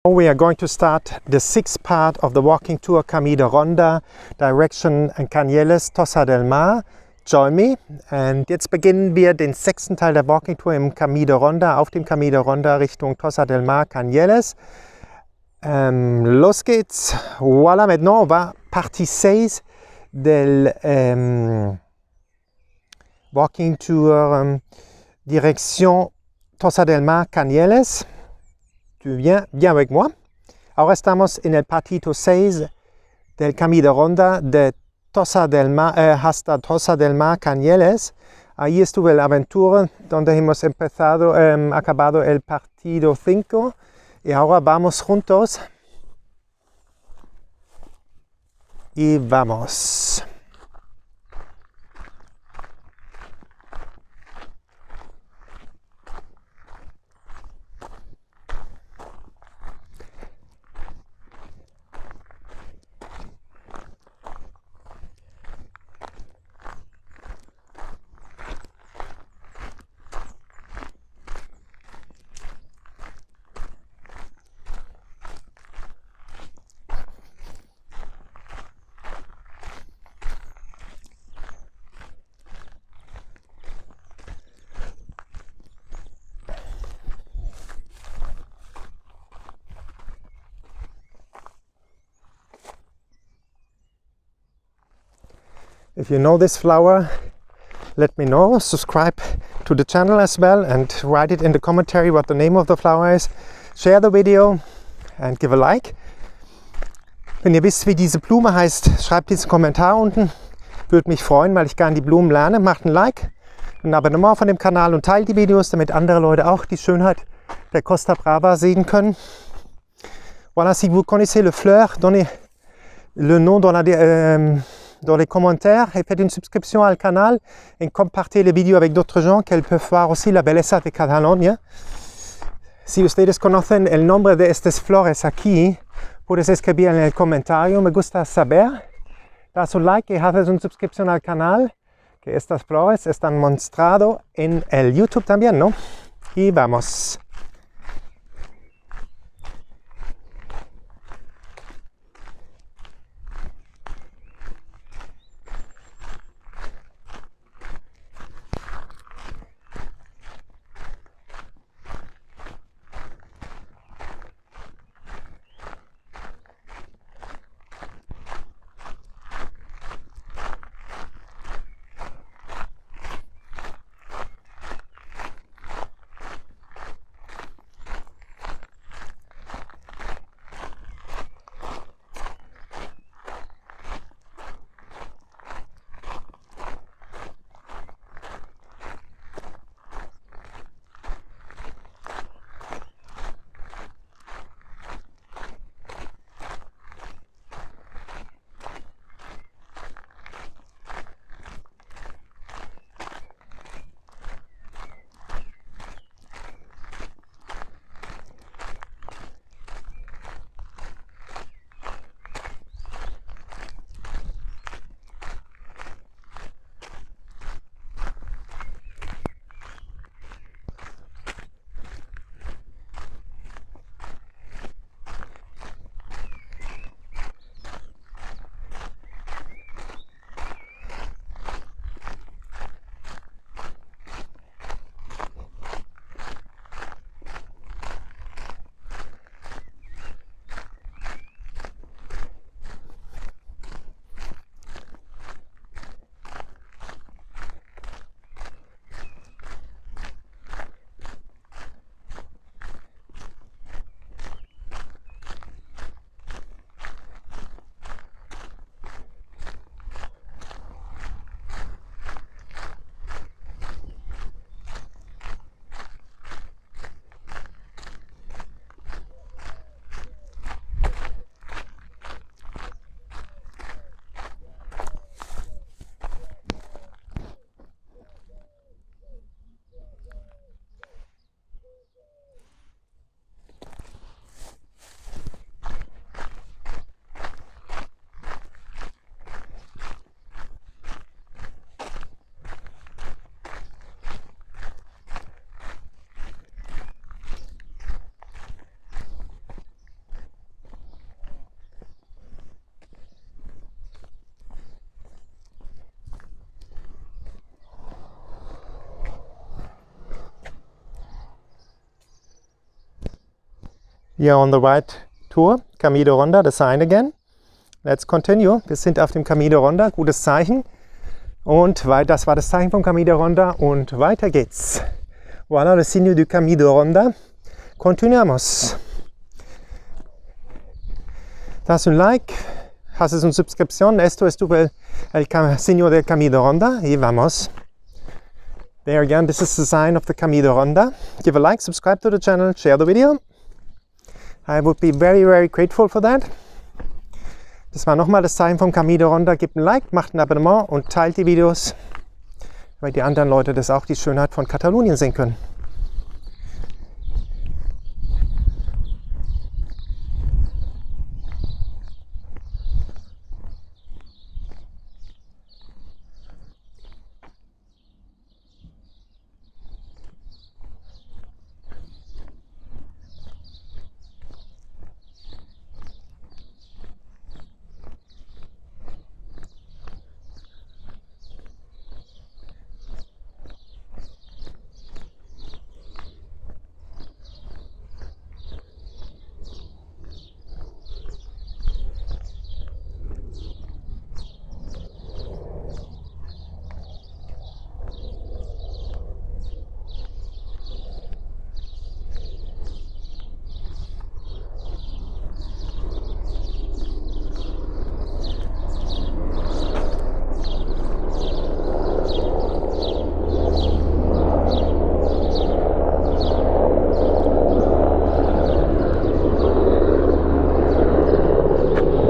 We are going to start the 6th part of the walking tour Cami de Ronda, direction Canyelles, Tossa del Mar. Join me. Und jetzt beginnen wir den 6. Teil der Walking Tour im Cami de Ronda, auf dem Cami de Ronda Richtung Tossa del Mar, Canyelles. Los geht's. Voilà, maintenant on va partie 6 del walking tour direction Tossa del Mar, Canyelles. Tu viens avec moi. Ahora estamos en el partito 6 del Cami de Ronda de Tossa del Mar hasta Tossa del Mar, Canyelles. Ahí estuve en la aventura donde hemos acabado el partido 5 y ahora vamos juntos y vamos. If you know this flower, let me know. Subscribe to the channel as well and write it in the commentary what the name of the flower is. Share the video and give a like. Wenn ihr wisst, wie diese Blume heißt, schreibt diesen Kommentar unten. Würde mich freuen, weil ich gerne die Blumen lerne. Macht ein Like, ein Abonnement von dem Kanal und teilt die Videos, damit andere Leute auch die Schönheit der Costa Brava sehen können. Voilà, si vous connaissez le fleur, donnez le nom dans les commentaires et faites une subscription al canal et compartez les vidéos avec d'autres gens qu'elles peuvent voir aussi la belleza de Cataluña. Si ustedes conocen el nombre de estas flores aquí, puedes escribir en el comentario, me gusta saber. Das un like y haces una suscripción al canal, que estas flores están mostrado en el YouTube también, ¿no? Y vamos. We are on the right tour, Cami de Ronda, the sign again. Let's continue. Wir sind auf dem Cami de Ronda, gutes Zeichen. Und weil das war das Zeichen vom Cami de Ronda und weiter geht's. Voilà le signe du Cami de Ronda. Continuamos. Das un like, haces una suscripción. Esto estuvo el signo del Cami de Ronda. Y vamos. There again, this is the sign of the Cami de Ronda. Give a like, subscribe to the channel, share the video. I would be very, very grateful for that. Das war nochmal das Zeichen vom Cami de Ronda. Gebt ein Like, macht ein Abonnement und teilt die Videos, weil die anderen Leute das auch die Schönheit von Katalonien sehen können.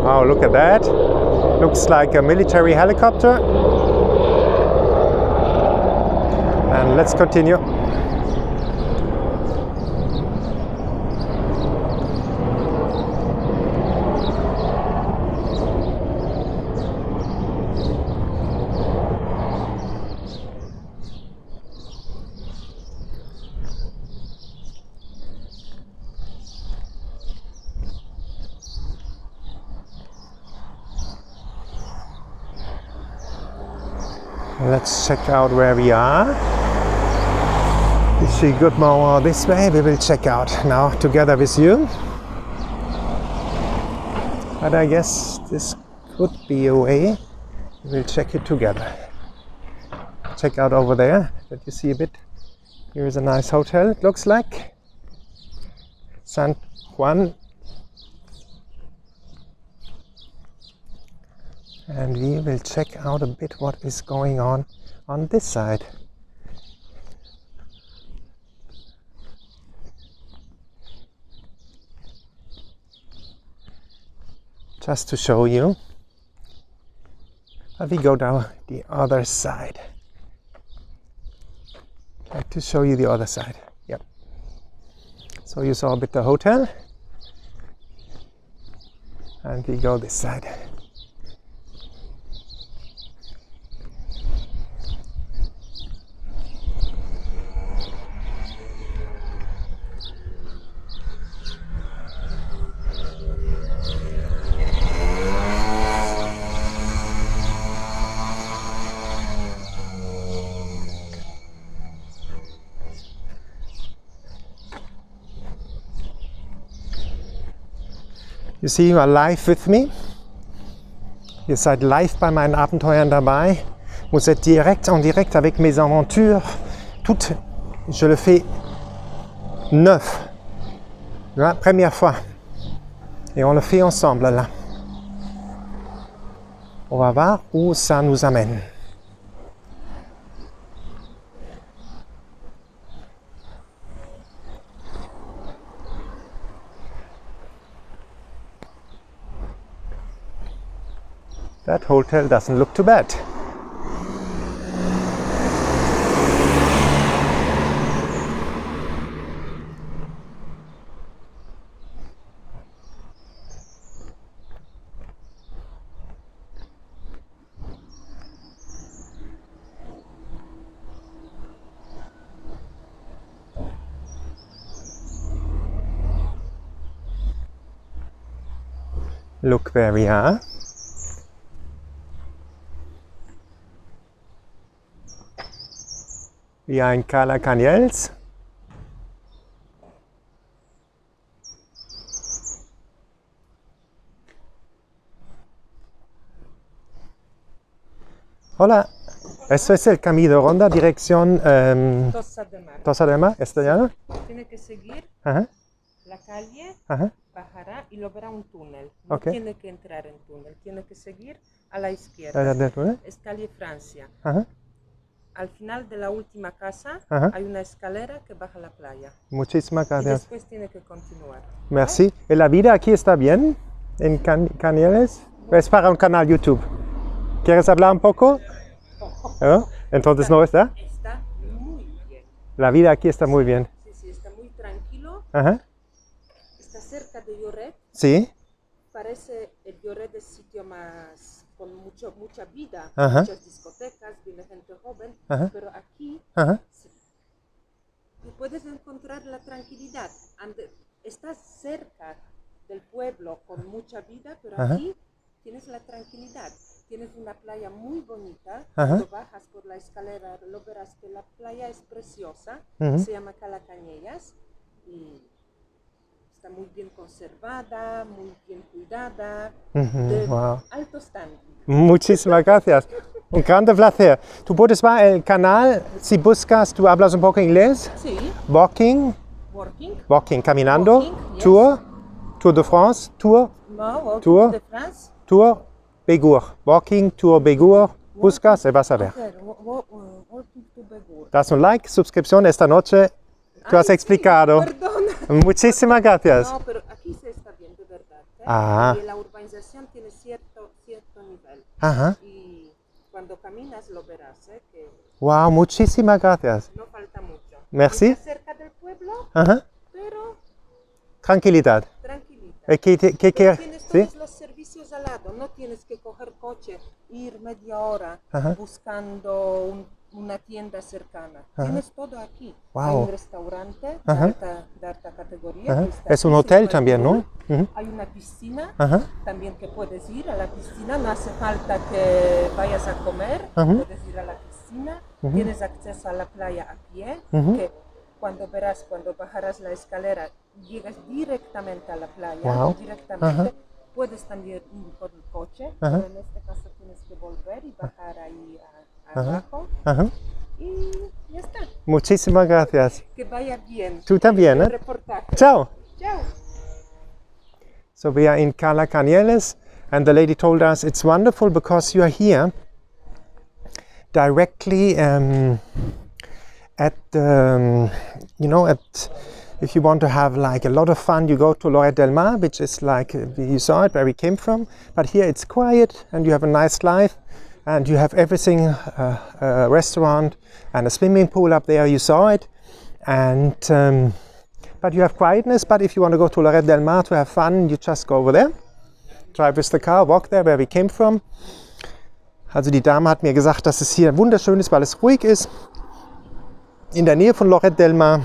Wow, look at that. Looks like a military helicopter. And let's continue. Let's check out where we are. If she could more this way, we will check out now together with you. But I guess this could be a way. We will check it together. Check out over there, that you see a bit. Here is a nice hotel, it looks like. San Juan. And we will check out a bit what is going on this side. Just to show you. But we go down the other side. I'd like to show you the other side. Yep. So you saw a bit the hotel. And we go this side. You see, you are live with me. Ihr seid live bei meinen Abenteuern dabei. Vous êtes direct en direct avec mes aventures. Toutes, je le fais neuf. La première fois. Et on le fait ensemble là. On va voir où ça nous amène. That hotel doesn't look too bad. Look where we are. We are in Cala Canyels. Hola. Eso es el Cami de Ronda, dirección Tossa de Mar. ¿Esto ya no? Tiene que seguir Ajá, la calle, ajá. bajará y lo verá un túnel. No Ok. tiene que entrar en túnel, tiene que seguir a la ¿La izquierda. del túnel? Es calle Francia. Ajá, Al final de la última casa ajá. hay una escalera que baja a la playa. Muchísimas Y gracias. después tiene que continuar. Merci. ¿Y la vida aquí está bien? ¿En Canieles? Es para un canal YouTube. ¿Quieres hablar un poco? ¿No? Entonces no está. Está muy bien. La vida aquí está muy bien. Sí, sí, está muy tranquilo. Ajá. Está cerca de Lloret. Sí. Parece el Lloret es sitio más con mucha vida, Ajá. muchas discotecas, viene gente joven, Ajá. pero aquí Ajá. sí, tú puedes encontrar la tranquilidad. Estás cerca del pueblo con mucha vida, pero Ajá. aquí tienes la tranquilidad. Tienes una playa muy bonita. Ajá. Cuando bajas por la escalera, lo verás que la playa es preciosa. Ujú. Se llama Calacañellas y está muy bien conservada, muy bien cuidada, de Wow. alto standing. Muchísimas gracias. Un grande placer. Tú puedes ver el canal si buscas, tú hablas un poco inglés. Sí, Walking, working. caminando, Walking, yes. Tour de France, No, walking Tour. to the France. Tour Bégur. Walking, Tour Bégur. Buscas y vas a ver. Okay, walking to Begur. Das un like, suscripción esta noche. Tú has Ay, explicado. Sí, perdón. Muchísimas gracias. No, pero aquí se está bien, de verdad. Ah. Y la urbanización tiene cierto nivel. Ajá. Y cuando caminas lo verás, que Wow, muchísimas gracias. no falta mucho. Merci. Está cerca del pueblo, Ajá. pero Tranquilidad. tranquilita. ¿Qué Pero quieres? tienes ¿Sí? todos los servicios al lado, no tienes que coger coche, ir media hora Ajá. buscando una tienda cercana. Ajá. Tienes todo aquí. Wow. Hay un restaurante Ajá. de alta categoría. Ajá. Que está Es un aquí, hotel se llama también, ¿no? Bull. Ujú. Hay una piscina Ajá. también que puedes ir a la piscina. No hace falta que vayas a comer, Ajá. puedes ir a la piscina. Ujú. Tienes acceso a la playa a pie, Ujú. que cuando bajarás la escalera, llegas directamente a la playa, Wow. directamente. Ajá. Puedes también ir con el coche, Ajá. pero en este caso tienes que volver y bajar ahí Ajá. abajo. Ajá. Y ya está. Muchísimas gracias. Que vaya bien. Tú también, el ¿eh? reportaje. Chao. Chao. So we are in Cala Canieles, and the lady told us it's wonderful because you are here directly at the, if you want to have like a lot of fun, you go to Lloret del Mar, which is like, you saw it where we came from, but here it's quiet and you have a nice life and you have everything, a restaurant and a swimming pool up there, you saw it, and but you have quietness. But if you want to go to Lloret del Mar to have fun, you just go over there, drive with the car, walk there where we came from. Also die Dame hat mir gesagt, dass es hier wunderschön ist, weil es ruhig ist, in der Nähe von Lloret del Mar,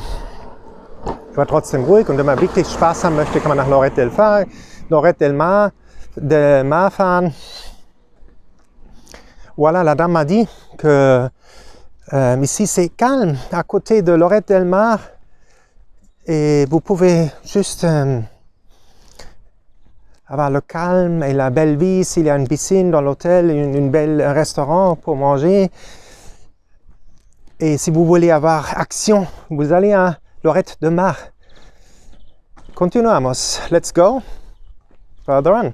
aber trotzdem ruhig. Und wenn man wirklich Spaß haben möchte, kann man nach Lloret del Mar fahren. Voilà, la dame m'a dit que ici c'est calme, à côté de Lloret del Mar, et vous pouvez juste avoir le calme et la belle vie. S'il y a une piscine dans l'hôtel, un restaurant pour manger. Et si vous voulez avoir action, vous allez à Lloret del Mar. Continuamos. Let's go further on.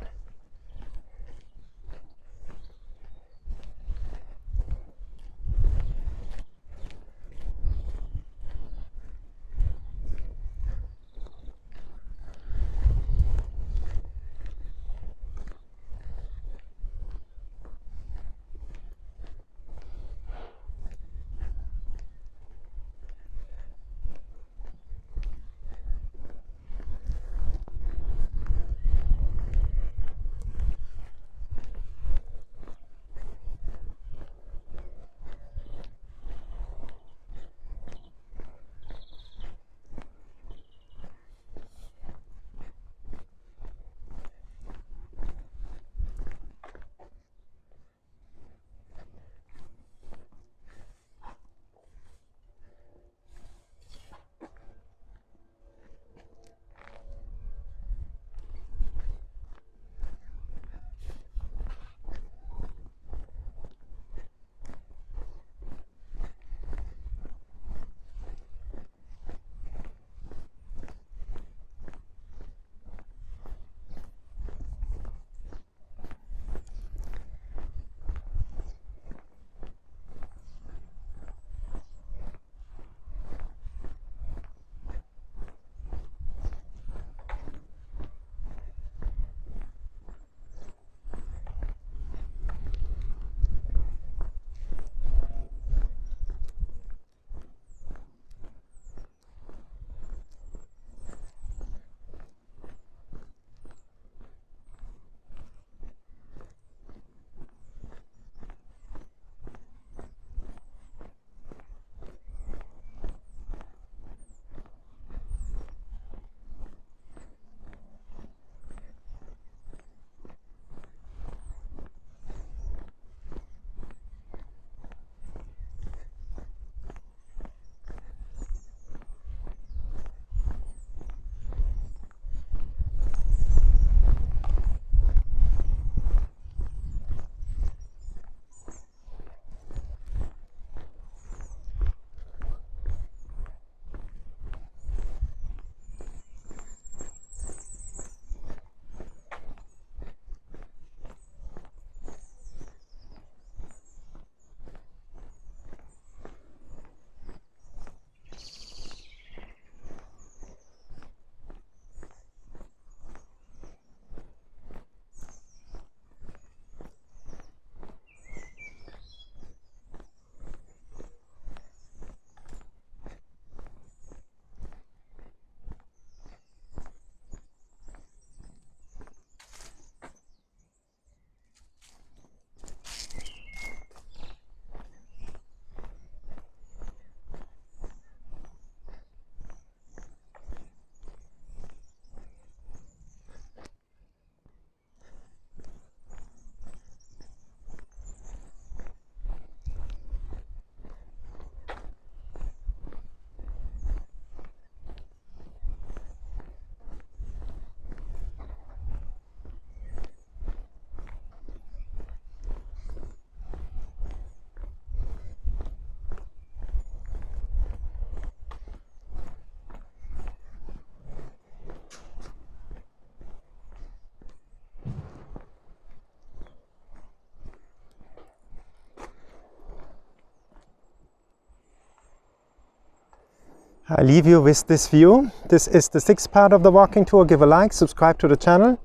I leave you with this view. This is the 6th part of the walking tour. Give a like, subscribe to the channel.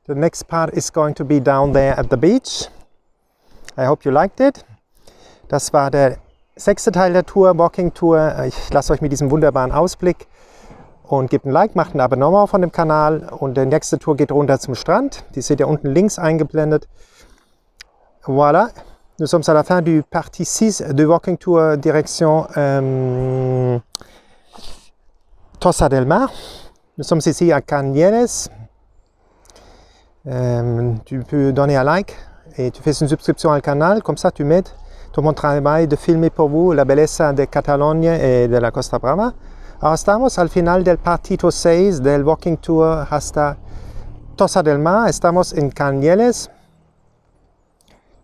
The next part is going to be down there at the beach. I hope you liked it. Das war der 6. Teil der Tour, Walking Tour. Ich lasse euch mit diesem wunderbaren Ausblick und gebt ein Like, macht ein Abonnement von dem Kanal. Und die nächste Tour geht runter zum Strand. Die seht ihr unten links eingeblendet. Voilà. Nous sommes à la fin du partie 6 de Walking Tour direction Costa del Mar. Nous sommes ici à Canyelles. Tu peux donner un like et tu fais une subscription al canal. Comme ça, tu m'aides dans mon travail de filmer pour vous la belleza de Cataluña et de la Costa Brava. Ahora estamos al final del partito 6 del Walking Tour hasta Costa del Mar. Estamos en Canyelles.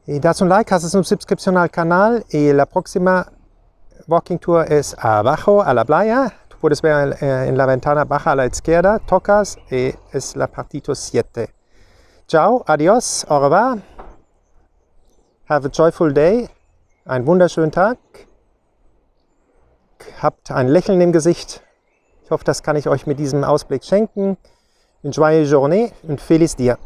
Y das un like, haces una suscripción al canal y la próxima Walking Tour es abajo a la playa. Tú puedes ver en la ventana baja a la izquierda, tocas y es la partito 7. Ciao, adios, au revoir. Have a joyful day. Einen wunderschönen Tag. Habt ein Lächeln im Gesicht. Ich hoffe, das kann ich euch mit diesem Ausblick schenken. Une joyeuse journée, un feliz dia.